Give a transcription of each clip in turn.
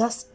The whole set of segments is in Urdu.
10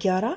11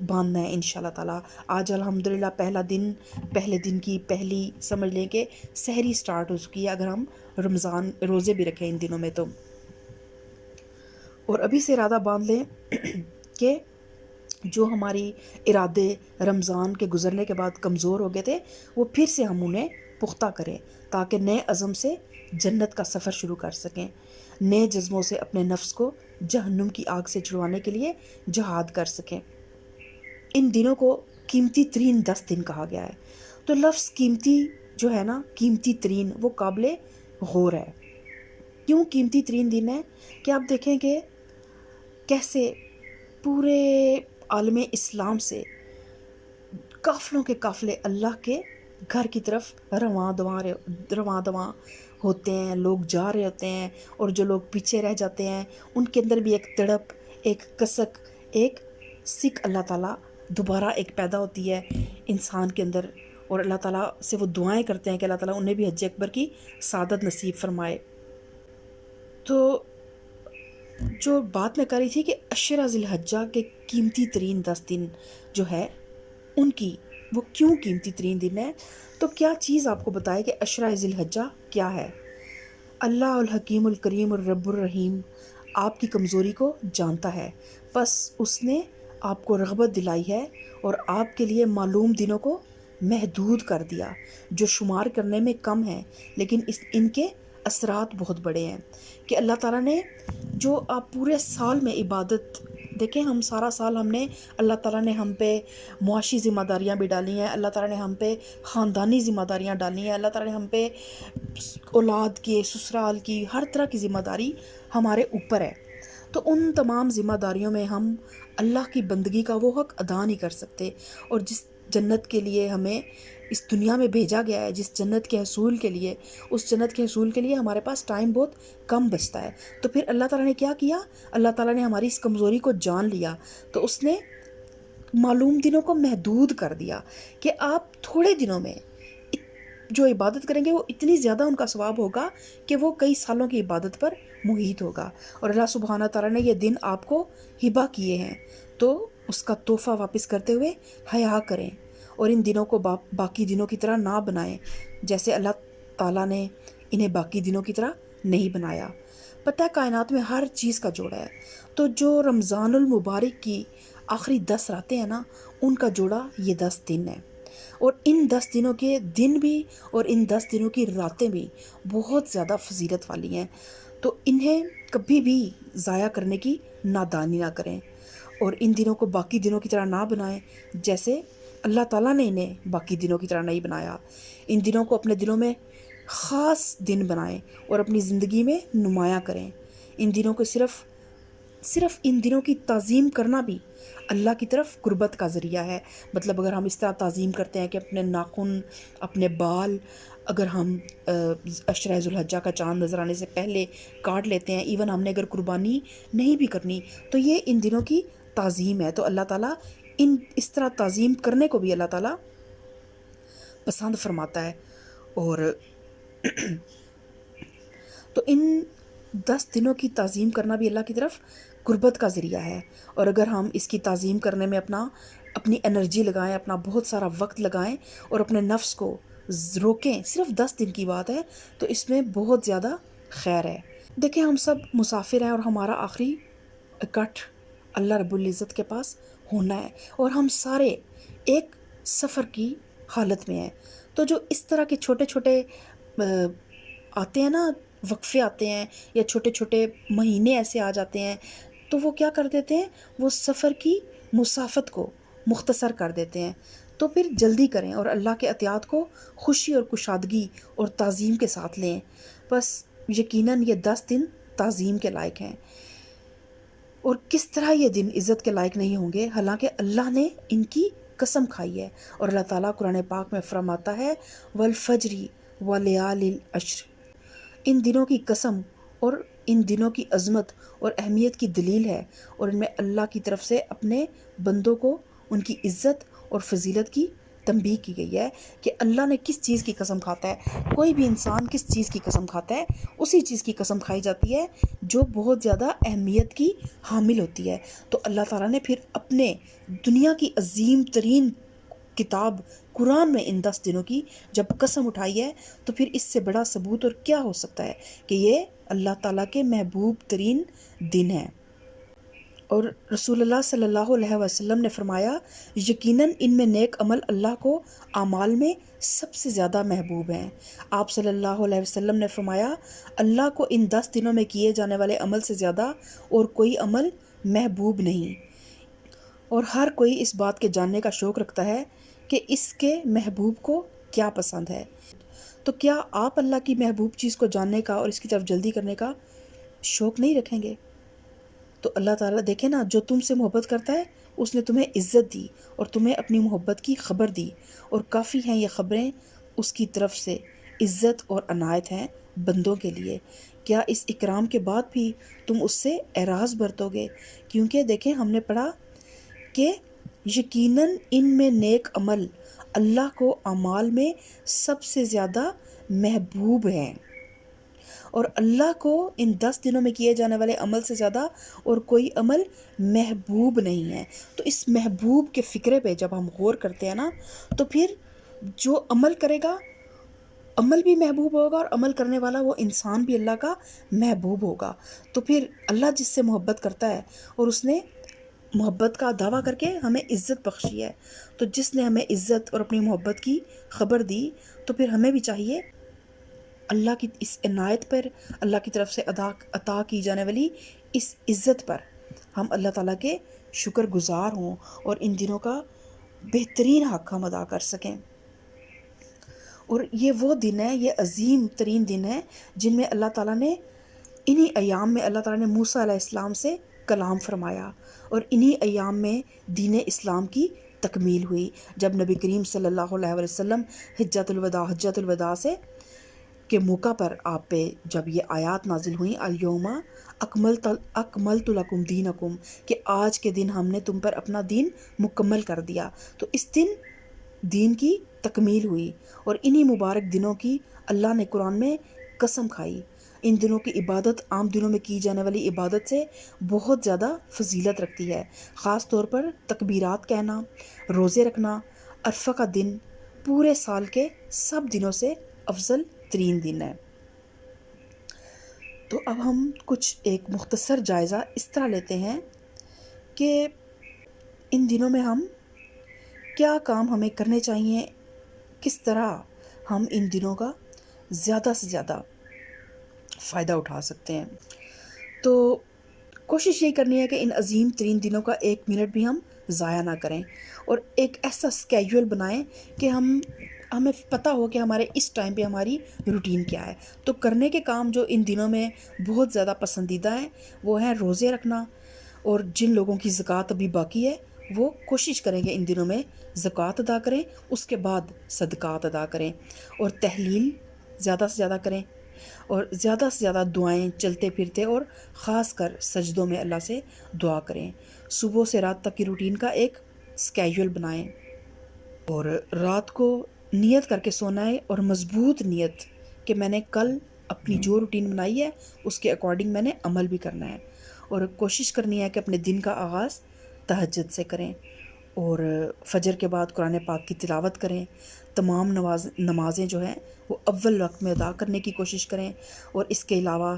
باندھنا ہے انشاءاللہ تعالیٰ۔ آج الحمدللہ پہلے دن کی پہلی سمجھ لیں کہ سحری سٹارٹ ہو چکی ہے، اگر ہم رمضان روزے بھی رکھیں ان دنوں میں تو۔ اور ابھی سے ارادہ باندھ لیں کہ جو ہماری ارادے رمضان کے گزرنے کے بعد کمزور ہو گئے تھے، وہ پھر سے ہم انہیں پختہ کریں، تاکہ نئے عزم سے جنت کا سفر شروع کر سکیں، نئے جذبوں سے اپنے نفس کو جہنم کی آگ سے چھڑوانے کے لیے جہاد کر سکیں۔ ان دنوں کو قیمتی ترین 10 دن کہا گیا ہے۔ تو لفظ قیمتی جو ہے نا، قیمتی ترین، وہ قابل غور ہے۔ کیوں قیمتی ترین دن ہے؟ کہ آپ دیکھیں کہ کیسے پورے عالم اسلام سے قافلوں کے قافلے اللہ کے گھر کی طرف رواں دواں ہوتے ہیں، لوگ جا رہے ہوتے ہیں، اور جو لوگ پیچھے رہ جاتے ہیں ان کے اندر بھی ایک تڑپ، ایک کسک، ایک سکھ اللہ تعالیٰ دوبارہ ایک پیدا ہوتی ہے انسان کے اندر، اور اللہ تعالیٰ سے وہ دعائیں کرتے ہیں کہ اللہ تعالیٰ انہیں بھی حج اکبر کی سعادت نصیب فرمائے۔ تو جو بات میں کر رہی تھی کہ عشرہ ذی الحجہ کے قیمتی ترین 10 دن جو ہے ان کی وہ کیوں قیمتی ترین دن ہے، تو کیا چیز آپ کو بتائے کہ عشرہ ذی الحجہ کیا ہے؟ اللہ الحکیم الکریم الرب الرحیم آپ کی کمزوری کو جانتا ہے، بس اس نے آپ کو رغبت دلائی ہے اور آپ کے لیے معلوم دنوں کو محدود کر دیا، جو شمار کرنے میں کم ہیں لیکن ان کے اثرات بہت بڑے ہیں۔ کہ اللہ تعالیٰ نے جو آپ پورے سال میں عبادت، دیکھیں ہم سارا سال ہم نے، اللہ تعالیٰ نے ہم پہ معاشی ذمہ داریاں بھی ڈالی ہیں، اللہ تعالیٰ نے ہم پہ خاندانی ذمہ داریاں ڈالی ہیں، اللہ تعالیٰ نے ہم پہ اولاد کے، سسرال کی، ہر طرح کی ذمہ داری ہمارے اوپر ہے۔ تو ان تمام ذمہ داریوں میں ہم اللہ کی بندگی کا وہ حق ادا نہیں کر سکتے، اور جس جنت کے لیے ہمیں اس دنیا میں بھیجا گیا ہے، جس جنت کے حصول کے لیے، اس جنت کے حصول کے لیے ہمارے پاس ٹائم بہت کم بچتا ہے۔ تو پھر اللہ تعالیٰ نے کیا کیا؟ اللہ تعالیٰ نے ہماری اس کمزوری کو جان لیا، تو اس نے معلوم دنوں کو محدود کر دیا کہ آپ تھوڑے دنوں میں جو عبادت کریں گے وہ اتنی زیادہ ان کا ثواب ہوگا کہ وہ کئی سالوں کی عبادت پر محیط ہوگا۔ اور اللہ سبحانہ تعالیٰ نے یہ دن آپ کو ہبہ کیے ہیں، تو اس کا تحفہ واپس کرتے ہوئے حیا کریں، اور ان دنوں کو باقی دنوں کی طرح نہ بنائیں، جیسے اللہ تعالیٰ نے انہیں باقی دنوں کی طرح نہیں بنایا۔ پتہ ہے کائنات میں ہر چیز کا جوڑا ہے، تو جو رمضان المبارک کی آخری 10 راتیں ہیں نا، ان کا جوڑا یہ 10 دن ہے، اور ان 10 دنوں کے دن بھی اور ان 10 دنوں کی راتیں بھی بہت زیادہ فضیلت والی ہیں، تو انہیں کبھی بھی ضائع کرنے کی نادانی نہ کریں، اور ان دنوں کو باقی دنوں کی طرح نہ بنائیں جیسے اللہ تعالیٰ نے انہیں باقی دنوں کی طرح نہیں بنایا۔ ان دنوں کو اپنے دلوں میں خاص دن بنائیں اور اپنی زندگی میں نمایاں کریں۔ ان دنوں کو صرف ان دنوں کی تعظیم کرنا بھی اللہ کی طرف قربت کا ذریعہ ہے۔ مطلب اگر ہم اس طرح تعظیم کرتے ہیں کہ اپنے ناخن، اپنے بال، اگر ہم عشرہ ذی الحجہ کا چاند نظر آنے سے پہلے کاٹ لیتے ہیں، ایون ہم نے اگر قربانی نہیں بھی کرنی، تو یہ ان دنوں کی تعظیم ہے۔ تو اللہ تعالیٰ اس طرح تعظیم کرنے کو بھی اللہ تعالیٰ پسند فرماتا ہے، اور تو ان 10 دنوں کی تعظیم کرنا بھی اللہ کی طرف قربت کا ذریعہ ہے، اور اگر ہم اس کی تعظیم کرنے میں اپنی انرجی لگائیں، اپنا بہت سارا وقت لگائیں اور اپنے نفس کو روکیں، صرف 10 دن کی بات ہے، تو اس میں بہت زیادہ خیر ہے۔ دیکھیں ہم سب مسافر ہیں، اور ہمارا آخری اکٹھ اللہ رب العزت کے پاس ہونا ہے، اور ہم سارے ایک سفر کی حالت میں ہیں۔ تو جو اس طرح کے چھوٹے چھوٹے آتے ہیں نا، وقفے آتے ہیں، یا چھوٹے چھوٹے مہینے ایسے آ جاتے ہیں، تو وہ کیا کر دیتے ہیں؟ وہ سفر کی مسافت کو مختصر کر دیتے ہیں۔ تو پھر جلدی کریں اور اللہ کے عطیات کو خوشی اور کشادگی اور تعظیم کے ساتھ لیں۔ بس یقیناً یہ 10 دن تعظیم کے لائق ہیں، اور کس طرح یہ دن عزت کے لائق نہیں ہوں گے، حالانکہ اللہ نے ان کی قسم کھائی ہے، اور اللہ تعالیٰ قرآن پاک میں فرماتا ہے والفجر ولیال العشر، ان دنوں کی قسم اور ان دنوں کی عظمت اور اہمیت کی دلیل ہے، اور ان میں اللہ کی طرف سے اپنے بندوں کو ان کی عزت اور فضیلت کی تنبیہ کی گئی ہے کہ اللہ نے کس چیز کی قسم کھاتا ہے. کوئی بھی انسان کس چیز کی قسم کھاتا ہے اسی چیز کی قسم کھائی جاتی ہے جو بہت زیادہ اہمیت کی حامل ہوتی ہے. تو اللہ تعالیٰ نے پھر اپنے دنیا کی عظیم ترین کتاب قرآن میں ان 10 دنوں کی جب قسم اٹھائی ہے تو پھر اس سے بڑا ثبوت اور کیا ہو سکتا ہے کہ یہ اللہ تعالیٰ کے محبوب ترین دن ہیں. اور رسول اللہ صلی اللہ علیہ وسلم نے فرمایا یقیناً ان میں نیک عمل اللہ کو اعمال میں سب سے زیادہ محبوب ہیں. آپ صلی اللہ علیہ وسلم نے فرمایا اللہ کو ان 10 دنوں میں کیے جانے والے عمل سے زیادہ اور کوئی عمل محبوب نہیں، اور ہر کوئی اس بات کے جاننے کا شوق رکھتا ہے کہ اس کے محبوب کو کیا پسند ہے. تو کیا آپ اللہ کی محبوب چیز کو جاننے کا اور اس کی طرف جلدی کرنے کا شوق نہیں رکھیں گے؟ تو اللہ تعالیٰ دیکھیں نا، جو تم سے محبت کرتا ہے اس نے تمہیں عزت دی اور تمہیں اپنی محبت کی خبر دی، اور کافی ہیں یہ خبریں اس کی طرف سے عزت اور عنایت ہیں بندوں کے لیے. کیا اس اکرام کے بعد بھی تم اس سے اعراض برتو گے؟ کیونکہ دیکھیں ہم نے پڑھا کہ یقیناً ان میں نیک عمل اللہ کو اعمال میں سب سے زیادہ محبوب ہیں، اور اللہ کو ان 10 دنوں میں کیے جانے والے عمل سے زیادہ اور کوئی عمل محبوب نہیں ہے. تو اس محبوب کے فکرے پہ جب ہم غور کرتے ہیں نا تو پھر جو عمل کرے گا عمل بھی محبوب ہوگا، اور عمل کرنے والا وہ انسان بھی اللہ کا محبوب ہوگا. تو پھر اللہ جس سے محبت کرتا ہے اور اس نے محبت کا دعویٰ کر کے ہمیں عزت بخشی ہے، تو جس نے ہمیں عزت اور اپنی محبت کی خبر دی تو پھر ہمیں بھی چاہیے اللہ کی اس عنایت پر، اللہ کی طرف سے عطا کی جانے والی اس عزت پر ہم اللہ تعالیٰ کے شکر گزار ہوں اور ان دنوں کا بہترین حق ہم ادا کر سکیں. اور یہ وہ دن ہے، یہ عظیم ترین دن ہے جن میں اللہ تعالیٰ نے انہی ایام میں اللہ تعالیٰ نے موسیٰ علیہ السلام سے کلام فرمایا، اور انہی ایام میں دین اسلام کی تکمیل ہوئی جب نبی کریم صلی اللہ علیہ وسلم حجۃ الوداع سے کے موقع پر آپ پہ جب یہ آیات نازل ہوئیں الیوم اکملت لکم دینکم، کہ آج کے دن ہم نے تم پر اپنا دین مکمل کر دیا. تو اس دین کی تکمیل ہوئی، اور انہی مبارک دنوں کی اللہ نے قرآن میں قسم کھائی. ان دنوں کی عبادت عام دنوں میں کی جانے والی عبادت سے بہت زیادہ فضیلت رکھتی ہے. خاص طور پر تکبیرات کہنا، روزے رکھنا، عرفہ کا دن پورے سال کے سب دنوں سے افضل ترین دن ہے. تو اب ہم کچھ ایک مختصر جائزہ اس طرح لیتے ہیں کہ ان دنوں میں ہم کیا کام ہمیں کرنے چاہیے، کس طرح ہم ان دنوں کا زیادہ سے زیادہ فائدہ اٹھا سکتے ہیں. تو کوشش یہی کرنی ہے کہ ان عظیم ترین دنوں کا 1 منٹ بھی ہم ضائع نہ کریں، اور ایک ایسا اسکیجول بنائیں کہ ہمیں پتہ ہو کہ ہمارے اس ٹائم پہ ہماری روٹین کیا ہے. تو کرنے کے کام جو ان دنوں میں بہت زیادہ پسندیدہ ہیں وہ ہیں روزے رکھنا، اور جن لوگوں کی زکوٰۃ ابھی باقی ہے وہ کوشش کریں کہ ان دنوں میں زکوٰۃ ادا کریں، اس کے بعد صدقات ادا کریں، اور تحلیل زیادہ سے زیادہ کریں، اور زیادہ سے زیادہ دعائیں چلتے پھرتے اور خاص کر سجدوں میں اللہ سے دعا کریں. صبح سے رات تک کی روٹین کا ایک اسکیجول بنائیں، اور رات کو نیت کر کے سونا ہے، اور مضبوط نیت کہ میں نے کل اپنی جو روٹین بنائی ہے اس کے اکارڈنگ میں نے عمل بھی کرنا ہے. اور کوشش کرنی ہے کہ اپنے دن کا آغاز تہجد سے کریں، اور فجر کے بعد قرآن پاک کی تلاوت کریں. تمام نمازیں جو ہیں وہ اول وقت میں ادا کرنے کی کوشش کریں، اور اس کے علاوہ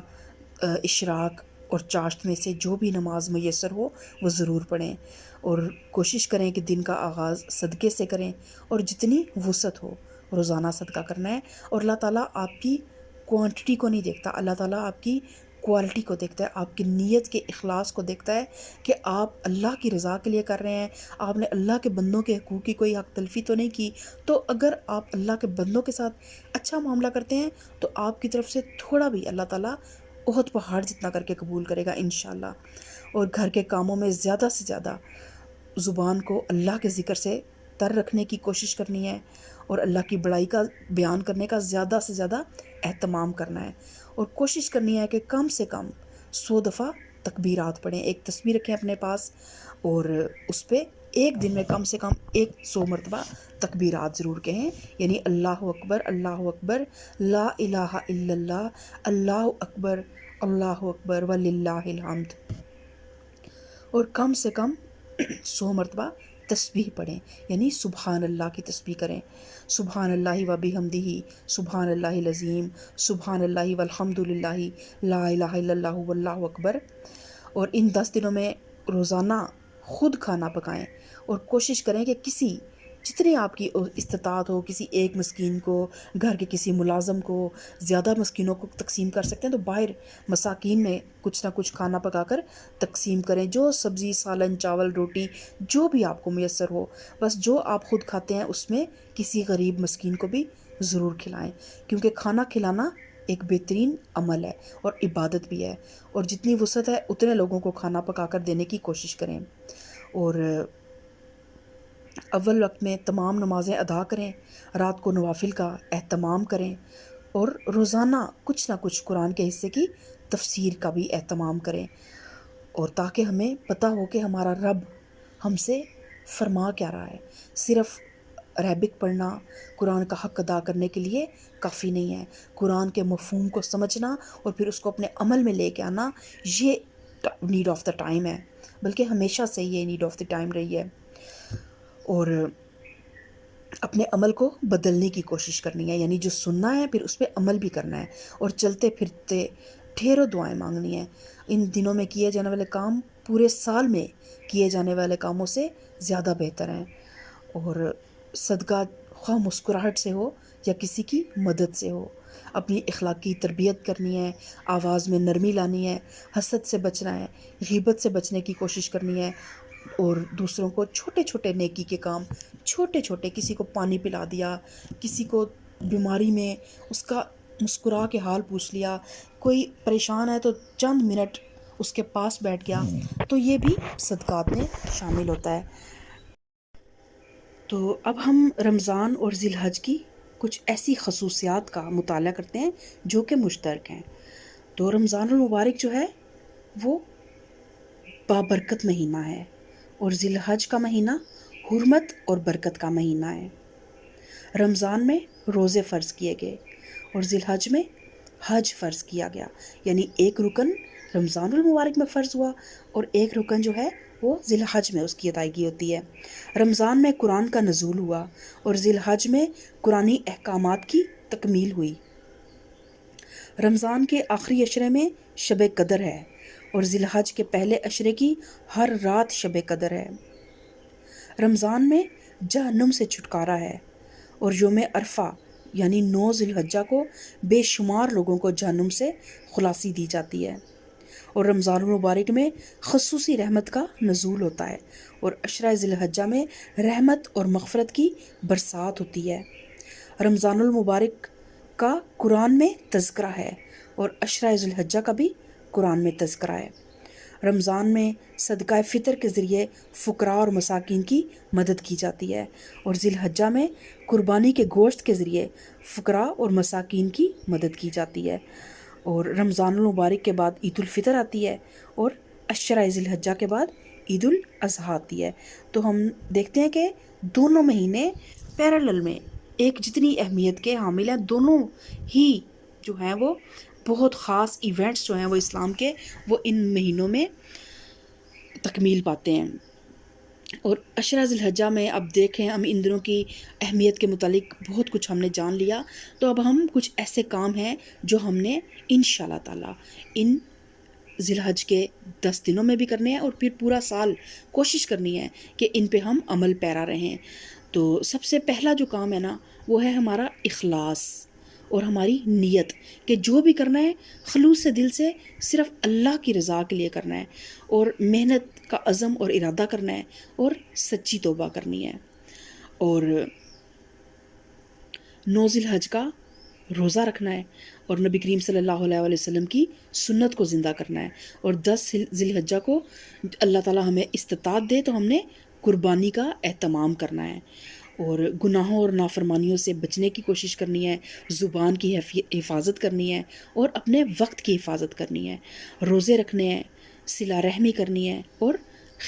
اشراق اور چاشت میں سے جو بھی نماز میسر ہو وہ ضرور پڑھیں، اور کوشش کریں کہ دن کا آغاز صدقے سے کریں، اور جتنی وسعت ہو روزانہ صدقہ کرنا ہے. اور اللہ تعالیٰ آپ کی کوانٹٹی کو نہیں دیکھتا، اللہ تعالیٰ آپ کی کوالٹی کو دیکھتا ہے، آپ کی نیت کے اخلاص کو دیکھتا ہے کہ آپ اللہ کی رضا کے لیے کر رہے ہیں، آپ نے اللہ کے بندوں کے حقوق کی کوئی حق تلفی تو نہیں کی. تو اگر آپ اللہ کے بندوں کے ساتھ اچھا معاملہ کرتے ہیں تو آپ کی طرف سے تھوڑا بھی اللہ تعالیٰ احد پہاڑ جتنا کر کے قبول کرے گا انشاءاللہ. اور گھر کے کاموں میں زیادہ سے زیادہ زبان کو اللہ کے ذکر سے تر رکھنے کی کوشش کرنی ہے، اور اللہ کی بڑائی کا بیان کرنے کا زیادہ سے زیادہ اہتمام کرنا ہے. اور کوشش کرنی ہے کہ کم سے کم 100 دفعہ تکبیرات پڑھیں. ایک تصویر رکھیں اپنے پاس اور اس پہ ایک دن میں کم سے کم 100 مرتبہ تکبیرات ضرور کہیں، یعنی اللہ اکبر، لا الہ الا اللہ، اللہ اکبر وللہ الحمد، اور کم سے کم 100 مرتبہ تسبیح پڑھیں، یعنی سبحان اللہ کی تسبیح کریں، سبحان اللہ و بحمدہ، سبحان اللہ العظیم، سبحان اللہ والحمد للہ، لا الہ الا اللہ واللہ اکبر۔ اور ان 10 دنوں میں روزانہ خود کھانا پکائیں اور کوشش کریں کہ جتنی آپ کی استطاعت ہو، کسی ایک مسکین کو، گھر کے کسی ملازم کو، زیادہ مسکینوں کو تقسیم کر سکتے ہیں تو باہر مساکین میں کچھ نہ کچھ کھانا پکا کر تقسیم کریں، جو سبزی، سالن، چاول، روٹی جو بھی آپ کو میسر ہو، بس جو آپ خود کھاتے ہیں اس میں کسی غریب مسکین کو بھی ضرور کھلائیں، کیونکہ کھانا کھلانا ایک بہترین عمل ہے اور عبادت بھی ہے، اور جتنی وسعت ہے اتنے لوگوں کو کھانا پکا کر دینے کی کوشش کریں، اور اول وقت میں تمام نمازیں ادا کریں، رات کو نوافل کا اہتمام کریں، اور روزانہ کچھ نہ کچھ قرآن کے حصے کی تفسیر کا بھی اہتمام کریں، اور تاکہ ہمیں پتہ ہو کہ ہمارا رب ہم سے فرما کیا رہا ہے۔ صرف عربک پڑھنا قرآن کا حق ادا کرنے کے لیے کافی نہیں ہے، قرآن کے مفہوم کو سمجھنا اور پھر اس کو اپنے عمل میں لے کے آنا، یہ نیڈ آف دا ٹائم ہے، بلکہ ہمیشہ سے یہ نیڈ آف دا ٹائم رہی ہے، اور اپنے عمل کو بدلنے کی کوشش کرنی ہے، یعنی جو سننا ہے پھر اس پہ عمل بھی کرنا ہے، اور چلتے پھرتے ڈھیروں دعائیں مانگنی ہیں۔ ان دنوں میں کیے جانے والے کام پورے سال میں کیے جانے والے کاموں سے زیادہ بہتر ہیں، اور صدقہ خواہ مسکراہٹ سے ہو یا کسی کی مدد سے ہو، اپنی اخلاقی تربیت کرنی ہے، آواز میں نرمی لانی ہے، حسد سے بچنا ہے، غیبت سے بچنے کی کوشش کرنی ہے، اور دوسروں کو چھوٹے چھوٹے نیکی کے کام، چھوٹے چھوٹے، کسی کو پانی پلا دیا، کسی کو بیماری میں اس کا مسکرا کے حال پوچھ لیا، کوئی پریشان ہے تو چند منٹ اس کے پاس بیٹھ گیا، تو یہ بھی صدقات میں شامل ہوتا ہے۔ تو اب ہم رمضان اور ذی الحج کی کچھ ایسی خصوصیات کا مطالعہ کرتے ہیں جو کہ مشترک ہیں۔ تو رمضان المبارک جو ہے وہ بابرکت مہینہ ہے، اور ذی الحج کا مہینہ حرمت اور برکت کا مہینہ ہے۔ رمضان میں روزے فرض کیے گئے اور ذی الحج میں حج فرض کیا گیا، یعنی ایک رکن رمضان المبارک میں فرض ہوا اور ایک رکن جو ہے وہ ذی الحج میں اس کی ادائیگی ہوتی ہے۔ رمضان میں قرآن کا نزول ہوا اور ذی الحج میں قرآنی احکامات کی تکمیل ہوئی۔ رمضان کے آخری عشرے میں شب قدر ہے اور ذی الحج کے پہلے عشرے کی ہر رات شب قدر ہے۔ رمضان میں جہنم سے چھٹکارا ہے، اور یوم عرفہ یعنی 9 ذی الحجہ کو بے شمار لوگوں کو جہنم سے خلاصی دی جاتی ہے، اور رمضان المبارک میں خصوصی رحمت کا نزول ہوتا ہے، اور عشرہ ذی الحجہ میں رحمت اور مغفرت کی برسات ہوتی ہے۔ رمضان المبارک کا قرآن میں تذکرہ ہے اور عشرہ ذی الحجہ کا بھی قرآن میں تذکرہ ہے۔ رمضان میں صدقہ فطر کے ذریعے فقراء اور مساکین کی مدد کی جاتی ہے، اور ذی الحجہ میں قربانی کے گوشت کے ذریعے فقراء اور مساکین کی مدد کی جاتی ہے، اور رمضان المبارک کے بعد عید الفطر آتی ہے، اور عشرہ ذی الحجہ کے بعد عید الاضحیٰ آتی ہے۔ تو ہم دیکھتے ہیں کہ دونوں مہینے پیرالل میں ایک جتنی اہمیت کے حامل ہیں، دونوں ہی جو ہیں وہ بہت خاص ایونٹس جو ہیں وہ اسلام کے، وہ ان مہینوں میں تکمیل پاتے ہیں۔ اور عشرہ ذی الحجہ میں اب دیکھیں، ہم ان دنوں کی اہمیت کے متعلق بہت کچھ ہم نے جان لیا، تو اب ہم کچھ ایسے کام ہیں جو ہم نے انشاءاللہ تعالی ان ذی الحج کے 10 دنوں میں بھی کرنے ہیں، اور پھر پورا سال کوشش کرنی ہے کہ ان پہ ہم عمل پیرا رہیں۔ تو سب سے پہلا جو کام ہے نا، وہ ہے ہمارا اخلاص اور ہماری نیت، کہ جو بھی کرنا ہے خلوص سے دل سے صرف اللہ کی رضا کے لیے کرنا ہے، اور محنت کا عزم اور ارادہ کرنا ہے، اور سچی توبہ کرنی ہے، اور 9 ذی الحج کا روزہ رکھنا ہے، اور نبی کریم صلی اللہ علیہ وسلم کی سنت کو زندہ کرنا ہے، اور 10 ذی الحجہ کو اللہ تعالی ہمیں استطاعت دے تو ہم نے قربانی کا اہتمام کرنا ہے، اور گناہوں اور نافرمانیوں سے بچنے کی کوشش کرنی ہے، زبان کی حفاظت کرنی ہے، اور اپنے وقت کی حفاظت کرنی ہے، روزے رکھنے ہیں، صلہ رحمی کرنی ہے، اور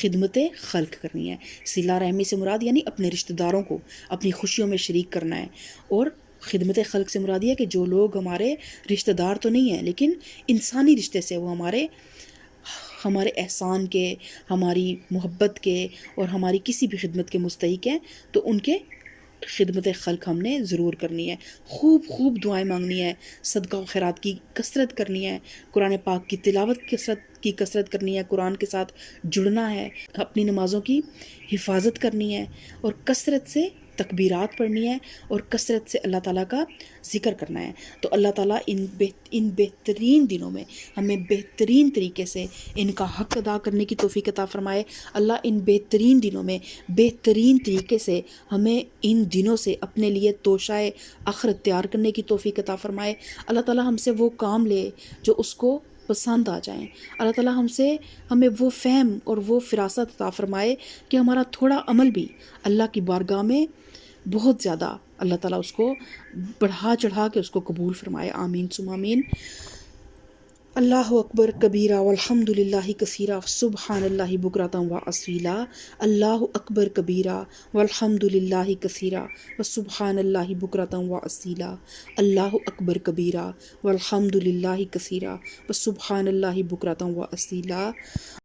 خدمت خلق کرنی ہے۔ صلہ رحمی سے مراد یعنی اپنے رشتہ داروں کو اپنی خوشیوں میں شریک کرنا ہے، اور خدمت خلق سے مراد یہ ہے کہ جو لوگ ہمارے رشتہ دار تو نہیں ہیں لیکن انسانی رشتے سے وہ ہمارے احسان کے، ہماری محبت کے اور ہماری کسی بھی خدمت کے مستحق ہیں، تو ان کے خدمت خلق ہم نے ضرور کرنی ہے۔ خوب خوب دعائیں مانگنی ہے، صدقہ و خیرات کی کثرت کرنی ہے، قرآن پاک کی تلاوت کی کثرت کرنی ہے، قرآن کے ساتھ جڑنا ہے، اپنی نمازوں کی حفاظت کرنی ہے، اور کثرت سے تکبیرات پڑھنی ہے، اور کثرت سے اللہ تعالیٰ کا ذکر کرنا ہے۔ تو اللہ تعالیٰ ان بہترین دنوں میں ہمیں بہترین طریقے سے ان کا حق ادا کرنے کی توفیق عطا فرمائے۔ اللہ ان بہترین دنوں میں بہترین طریقے سے ہمیں ان دنوں سے اپنے لیے توشہ آخرت تیار کرنے کی توفیق عطا فرمائے۔ اللہ تعالیٰ ہم سے وہ کام لے جو اس کو پسند آ جائیں۔ اللہ تعالیٰ ہمیں وہ فہم اور وہ فراست عطا فرمائے کہ ہمارا تھوڑا عمل بھی اللہ کی بارگاہ میں بہت زیادہ اللہ تعالیٰ اس کو بڑھا چڑھا کے اس کو قبول فرمائے۔ آمین ثم آمین۔ اللہ اکبر کبیرہ والحمد للہ کثیرہ سبحان اللہ بکرۃ و اصیلا۔ اللہ اکبر کبیرہ والحمد للہ کثیرہ وسبحان اللہ بکرۃ و اصیلا۔ اللہ اکبر کبیرہ والحمد للہ کثیرہ وسبحان اللہ بکرۃ و اصیلا۔